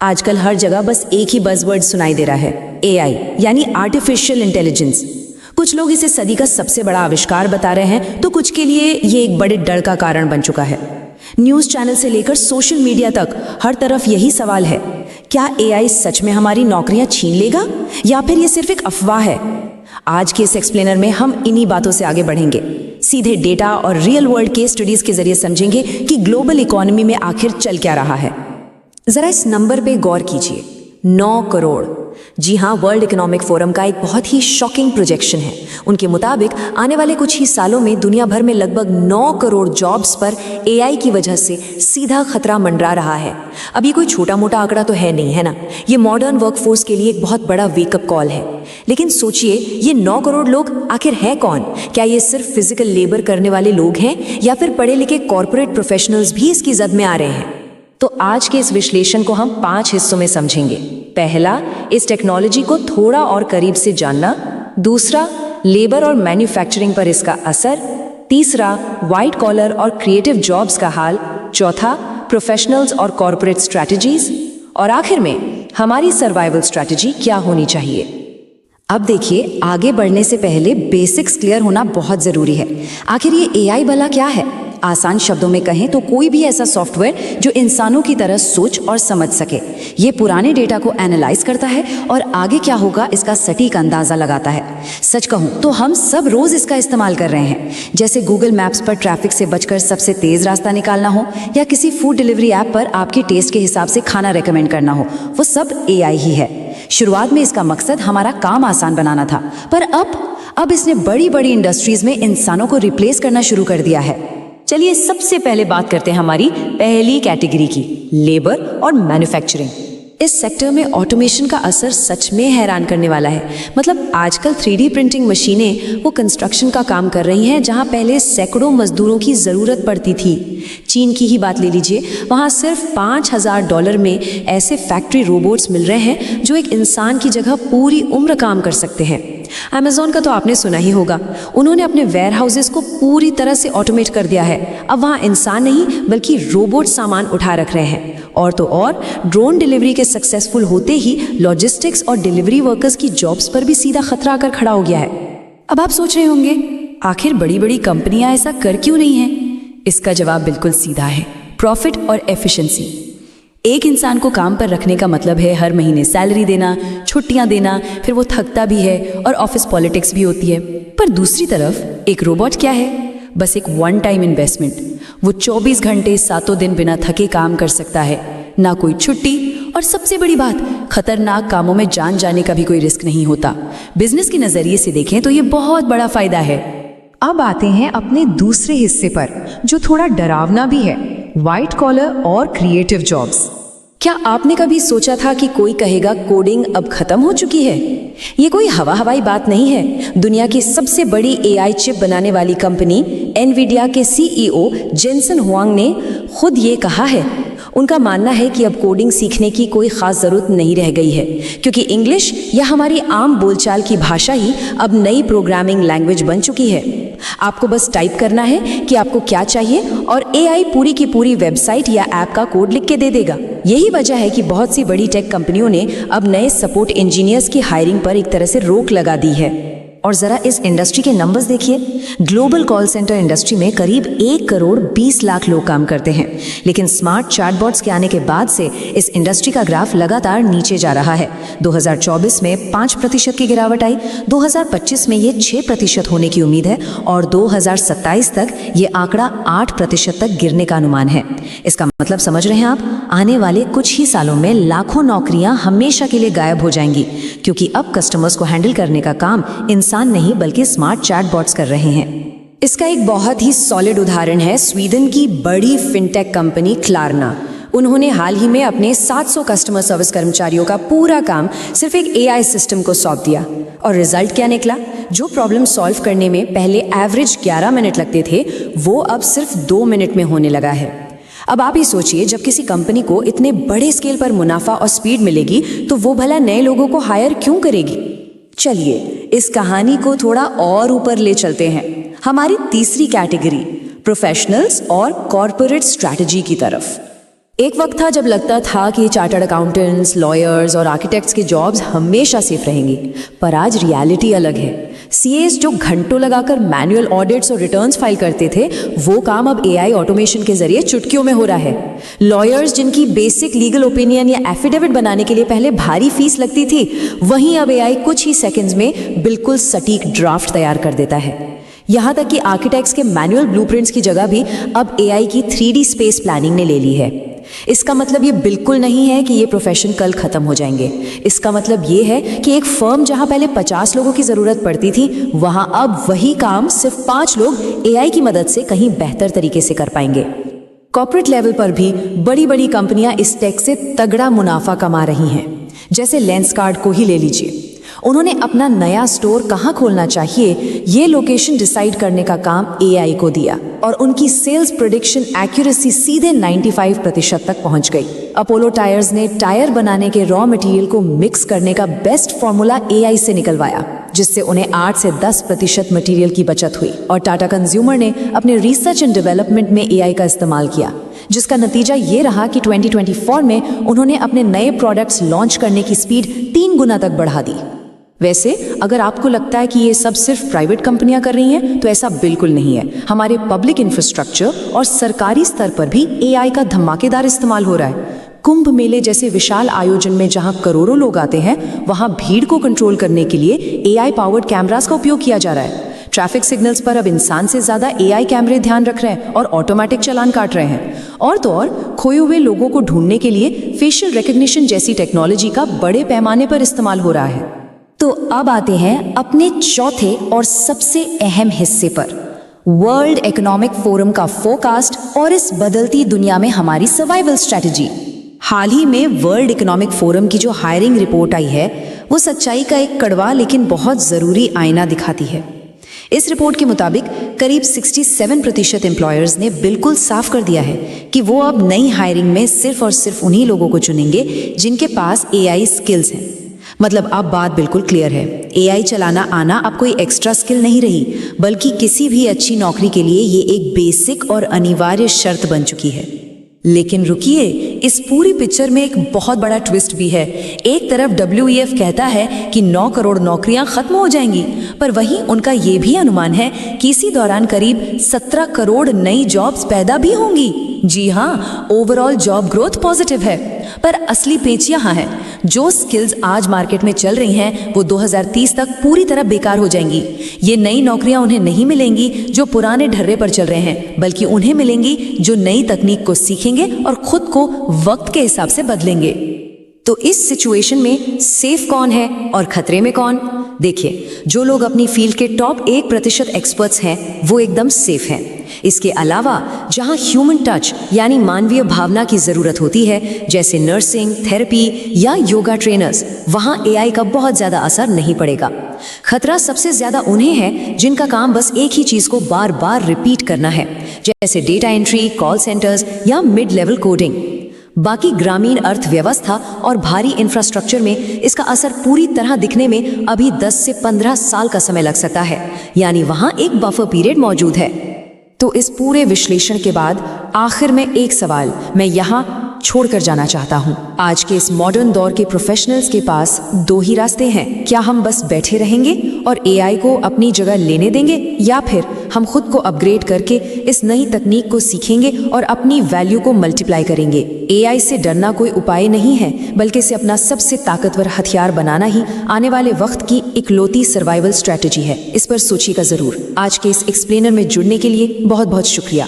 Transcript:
आजकल हर जगह बस एक ही बज़वर्ड सुनाई दे रहा है, एआई यानी आर्टिफिशियल इंटेलिजेंस। कुछ लोग इसे सदी का सबसे बड़ा आविष्कार बता रहे हैं, तो कुछ के लिए ये एक बड़े डर का कारण बन चुका है। न्यूज़ चैनल से लेकर सोशल मीडिया तक हर तरफ यही सवाल है, क्या एआई सच में हमारी नौकरियां छीन लेगा या फिर ये सिर्फ एक अफवाह है? आज के इस एक्सप्लेनर में हम इन्हीं बातों से आगे बढ़ेंगे। सीधे डेटा और रियल वर्ल्ड केस स्टडीज के जरिए समझेंगे कि ग्लोबल इकोनॉमी में आखिर चल क्या रहा है। जरा इस नंबर पे गौर कीजिए, 9 करोड़। जी हाँ, वर्ल्ड इकोनॉमिक फोरम का एक बहुत ही शॉकिंग प्रोजेक्शन है। उनके मुताबिक आने वाले कुछ ही सालों में दुनिया भर में लगभग 9 करोड़ जॉब्स पर एआई की वजह से सीधा खतरा मंडरा रहा है। अब ये कोई छोटा मोटा आंकड़ा तो है नहीं, है ना? ये मॉडर्न वर्कफोर्स के लिए एक बहुत बड़ा वेकअप कॉल है। लेकिन सोचिए, ये 9 करोड़ लोग आखिर है कौन? क्या ये सिर्फ फिजिकल लेबर करने वाले लोग हैं या फिर पढ़े लिखे कॉर्पोरेट प्रोफेशनल्स भी इसकी जद में आ रहे हैं? तो आज के इस विश्लेषण को हम 5 हिस्सों में समझेंगे। पहला, इस टेक्नोलॉजी को थोड़ा और करीब से जानना। दूसरा, लेबर और मैन्युफैक्चरिंग पर इसका असर। तीसरा, वाइट कॉलर और क्रिएटिव जॉब्स का हाल। चौथा, प्रोफेशनल्स और कॉर्पोरेट स्ट्रैटेजीज। और आखिर में हमारी सर्वाइवल स्ट्रैटेजी क्या होनी चाहिए। अब देखिए, आगे बढ़ने से पहले बेसिक्स क्लियर होना बहुत जरूरी है। आखिर ये एआई भला क्या है? आसान शब्दों में कहें तो कोई भी ऐसा सॉफ्टवेयर जो इंसानों की तरह सोच और समझ सके। ये पुराने डेटा को एनालाइज करता है और आगे क्या होगा इसका सटीक अंदाजा लगाता है। सच कहूं तो हम सब रोज इसका इस्तेमाल कर रहे हैं। जैसे गूगल मैप्स पर ट्रैफिक से बचकर सबसे तेज रास्ता निकालना हो, या किसी फूड डिलीवरी ऐप पर आपके टेस्ट के हिसाब से खाना रेकमेंड करना हो, वो सब एआई ही है। शुरुआत में इसका मकसद हमारा काम आसान बनाना था, पर अब इसने बड़ी बड़ी इंडस्ट्रीज में इंसानों को रिप्लेस करना शुरू कर दिया है। चलिए सबसे पहले बात करते हैं हमारी पहली कैटेगरी की, लेबर और मैन्युफैक्चरिंग। इस सेक्टर में ऑटोमेशन का असर सच में हैरान करने वाला है। मतलब आजकल 3D प्रिंटिंग मशीनें वो कंस्ट्रक्शन का काम कर रही हैं जहां पहले सैकड़ों मजदूरों की ज़रूरत पड़ती थी। चीन की ही बात ले लीजिए, वहां सिर्फ $5000 में ऐसे फैक्ट्री रोबोट्स मिल रहे हैं जो एक इंसान की जगह पूरी उम्र काम कर सकते हैं। अमेज़न का तो आपने सुना ही होगा, उन्होंने अपने वेयर हाउसेस को पूरी तरह से ऑटोमेट कर दिया है। अब वहाँ इंसान नहीं बल्कि रोबोट सामान उठा रख रहे हैं। और तो और ड्रोन डिलीवरी के सक्सेसफुल होते ही लॉजिस्टिक्स और डिलीवरी वर्कर्स की जॉब्स पर भी सीधा खतरा आकर खड़ा हो गया है। अब आप सोच रहे होंगे, आखिर बड़ी बड़ी कंपनियां ऐसा कर क्यों नहीं हैं? इसका जवाब बिल्कुल सीधा है, प्रॉफिट और एफिशिएंसी। एक इंसान को काम पर रखने का मतलब है हर महीने सैलरी देना, छुट्टियां देना, फिर वो थकता भी है और ऑफिस पॉलिटिक्स भी होती है। पर दूसरी तरफ एक रोबोट क्या है? बस एक वन टाइम इन्वेस्टमेंट। वो 24 घंटे 7 दिन बिना थके काम कर सकता है, ना कोई छुट्टी, और सबसे बड़ी बात, खतरनाक कामों में जान जाने का भी कोई रिस्क नहीं होता। बिजनेस के नजरिए से देखें तो ये बहुत बड़ा फायदा है। अब आते हैं अपने दूसरे हिस्से पर, जो थोड़ा डरावना भी है, व्हाइट कॉलर और क्रिएटिव जॉब्स। क्या आपने कभी सोचा था कि कोई कहेगा कोडिंग अब खत्म हो चुकी है? ये कोई हवाई बात नहीं है। दुनिया की सबसे बड़ी एआई चिप बनाने वाली कंपनी एनवीडिया के सीईओ जेनसन हुआंग ने खुद ये कहा है। उनका मानना है कि अब कोडिंग सीखने की कोई खास जरूरत नहीं रह गई है, क्योंकि इंग्लिश या हमारी आम बोलचाल की भाषा ही अब नई प्रोग्रामिंग लैंग्वेज बन चुकी है। आपको बस टाइप करना है कि आपको क्या चाहिए और एआई पूरी की पूरी वेबसाइट या ऐप का कोड लिख के दे देगा। यही वजह है कि बहुत सी बड़ी टेक कंपनियों ने अब नए सपोर्ट इंजीनियर्स की हायरिंग पर एक तरह से रोक लगा दी है। और जरा इस इंडस्ट्री के नंबर्स देखिए। ग्लोबल कॉल सेंटर इंडस्ट्री में करीब 1 करोड़ 20 लाख लोग काम करते हैं, लेकिन स्मार्ट चैटबॉट्स के आने के बाद से इस इंडस्ट्री का ग्राफ लगातार नीचे जा रहा है। 2024 में 5% की गिरावट आई, 2025 में ये 6% होने की उम्मीद है और 2027 तक ये आंकड़ा 8% तक गिरने का अनुमान है। इसका मतलब समझ रहे हैं आप, आने वाले कुछ ही सालों में लाखों नौकरियां हमेशा के लिए गायब हो जाएंगी, क्योंकि अब कस्टमर्स को हैंडल करने का काम इंसान नहीं बल्कि स्मार्ट चैटबॉट्स कर रहे हैं। इसका एक बहुत ही सॉलिड उदाहरण है स्वीडन की बड़ी फिनटेक कंपनी क्लारना। उन्होंने हाल ही में अपने 700 कस्टमर सर्विस कर्मचारियों का पूरा काम सिर्फ एक एआई सिस्टम को सौंप दिया। और रिजल्ट क्या निकला? जो प्रॉब्लम सॉल्व करने में पहले एवरेज 11 मिनट लगते थे, वो अब सिर्फ 2 मिनट में होने लगा है। अब आप ही सोचिए, जब किसी कंपनी को इतने बड़े स्केल पर मुनाफा और स्पीड मिलेगी तो वो भला नए लोगों को हायर क्यों करेगी? चलिए इस कहानी को थोड़ा और ऊपर ले चलते हैं, हमारी तीसरी कैटेगरी, प्रोफेशनल्स और कॉर्पोरेट स्ट्रैटेजी की तरफ। एक वक्त था जब लगता था कि चार्टर्ड अकाउंटेंट्स, लॉयर्स और आर्किटेक्ट्स की जॉब्स हमेशा सेफ रहेंगी, पर आज रियलिटी अलग है। सीएस जो घंटों लगाकर मैनुअल ऑडिट्स और रिटर्न्स फाइल करते थे, वो काम अब एआई ऑटोमेशन के जरिए चुटकियों में हो रहा है। लॉयर्स जिनकी बेसिक लीगल ओपिनियन या एफिडेविट बनाने के लिए पहले भारी फीस लगती थी, वहीं अब एआई कुछ ही सेकंड्स में बिल्कुल सटीक ड्राफ्ट तैयार कर देता है। यहाँ तक कि आर्किटेक्ट्स के मैनुअल ब्लूप्रिंट्स की जगह भी अब एआई की 3D स्पेस प्लानिंग ने ले ली है। इसका मतलब ये बिल्कुल नहीं है कि ये प्रोफेशन कल खत्म हो जाएंगे। इसका मतलब ये है कि एक फर्म जहां पहले 50 लोगों की जरूरत पड़ती थी, वहां अब वही काम सिर्फ 5 लोग एआई की मदद से कहीं बेहतर तरीके से कर पाएंगे। कॉर्पोरेट लेवल पर भी बड़ी बड़ी कंपनियां इस टेक से तगड़ा मुनाफा कमा रही हैं। जैसे लेंसकार्ट को ही ले लीजिए। उन्होंने अपना नया स्टोर कहाँ खोलना चाहिए, ये लोकेशन डिसाइड करने का काम एआई को दिया और उनकी सेल्स प्रेडिक्शन एक्यूरेसी सीधे 95% तक पहुंच गई। अपोलो टायर्स ने टायर बनाने के रॉ मटेरियल को मिक्स करने का बेस्ट फॉर्मूला एआई से निकलवाया, जिससे उन्हें 8 से 10% मटेरियल की बचत हुई। और टाटा कंज्यूमर ने अपने रिसर्च एंड डेवलपमेंट में एआई का इस्तेमाल किया, जिसका नतीजा ये रहा कि 2024 में उन्होंने अपने नए प्रोडक्ट्स लॉन्च करने की स्पीड 3 गुना तक बढ़ा दी। वैसे अगर आपको लगता है कि ये सब सिर्फ प्राइवेट कंपनियां कर रही हैं, तो ऐसा बिल्कुल नहीं है। हमारे पब्लिक इंफ्रास्ट्रक्चर और सरकारी स्तर पर भी एआई का धमाकेदार इस्तेमाल हो रहा है। कुंभ मेले जैसे विशाल आयोजन में जहां करोड़ों लोग आते हैं, वहां भीड़ को कंट्रोल करने के लिए एआई पावर्ड कैमरास का उपयोग किया जा रहा है। ट्रैफिक सिग्नल्स पर अब इंसान से ज्यादा एआई कैमरे ध्यान रख रहे हैं और ऑटोमेटिक चालान काट रहे हैं। और तो और खोए हुए लोगों को ढूंढने के लिए फेशियल रिकग्निशन जैसी टेक्नोलॉजी का बड़े पैमाने पर इस्तेमाल हो रहा है। तो अब आते हैं अपने चौथे और सबसे अहम हिस्से पर, वर्ल्ड इकोनॉमिक फोरम का फोरकास्ट और इस बदलती दुनिया में हमारी सर्वाइवल स्ट्रेटजी। हाल ही में वर्ल्ड इकोनॉमिक फोरम की जो हायरिंग रिपोर्ट आई है, वो सच्चाई का एक कड़वा लेकिन बहुत जरूरी आईना दिखाती है। इस रिपोर्ट के मुताबिक करीब 67% एम्प्लॉयर्स ने बिल्कुल साफ कर दिया है कि वो अब नई हायरिंग में सिर्फ और सिर्फ उन्हीं लोगों को चुनेंगे जिनके पास एआई स्किल्स हैं। मतलब अब बात बिल्कुल क्लियर है, एआई चलाना आना अब कोई एक्स्ट्रा स्किल नहीं रही, बल्कि किसी भी अच्छी नौकरी के लिए ये एक बेसिक और अनिवार्य शर्त बन चुकी है। लेकिन रुकिए, इस पूरी पिक्चर में एक बहुत बड़ा ट्विस्ट भी है। एक तरफ WEF कहता है कि 9 करोड़ नौकरियां खत्म हो जाएंगी, पर वहीं उनका ये भी अनुमान है कि इसी दौरान करीब 17 करोड़ नई जॉब्स पैदा भी होंगी। जी हाँ, ओवरऑल जॉब ग्रोथ पॉजिटिव है। पर असली पेच यहाँ है, जो स्किल्स आज मार्केट में चल रही हैं, वो 2030 तक पूरी तरह बेकार हो जाएंगी। ये नई नौकरियां उन्हें नहीं मिलेंगी जो पुराने ढर्रे पर चल रहे हैं, बल्कि उन्हें मिलेंगी जो नई तकनीक को सीखेंगे और खुद को वक्त के हिसाब से बदलेंगे। तो इस सिचुएशन में सेफ कौन है और खतरे में कौन? देखिए, जो लोग अपनी फील्ड के टॉप 1% एक्सपर्ट्स हैं, वो एकदम सेफ हैं। इसके अलावा जहां ह्यूमन टच यानी मानवीय भावना की जरूरत होती है, जैसे नर्सिंग, थेरेपी या योगा ट्रेनर्स, वहां एआई का बहुत ज्यादा असर नहीं पड़ेगा। खतरा सबसे ज्यादा उन्हें है जिनका काम बस एक ही चीज को बार बार रिपीट करना है, जैसे डेटा एंट्री, कॉल सेंटर्स या मिड लेवल कोडिंग। बाकी ग्रामीण अर्थव्यवस्था और भारी इंफ्रास्ट्रक्चर में इसका असर पूरी तरह दिखने में अभी 10 से 15 साल का समय लग सकता है, यानी वहां एक बफर पीरियड मौजूद है। तो इस पूरे विश्लेषण के बाद आखिर में एक सवाल मैं यहाँ छोड़कर जाना चाहता हूँ। आज के इस मॉडर्न दौर के प्रोफेशनल्स के पास 2 ही रास्ते हैं। क्या हम बस बैठे रहेंगे और एआई को अपनी जगह लेने देंगे, या फिर हम खुद को अपग्रेड करके इस नई तकनीक को सीखेंगे और अपनी वैल्यू को मल्टीप्लाई करेंगे। एआई से डरना कोई उपाय नहीं है, बल्कि इसे अपना सबसे ताकतवर हथियार बनाना ही आने वाले वक्त की इकलौती सर्वाइवल स्ट्रैटेजी है। इस पर सोचिएगा जरूर। आज के इस एक्सप्लेनर में जुड़ने के लिए बहुत बहुत शुक्रिया।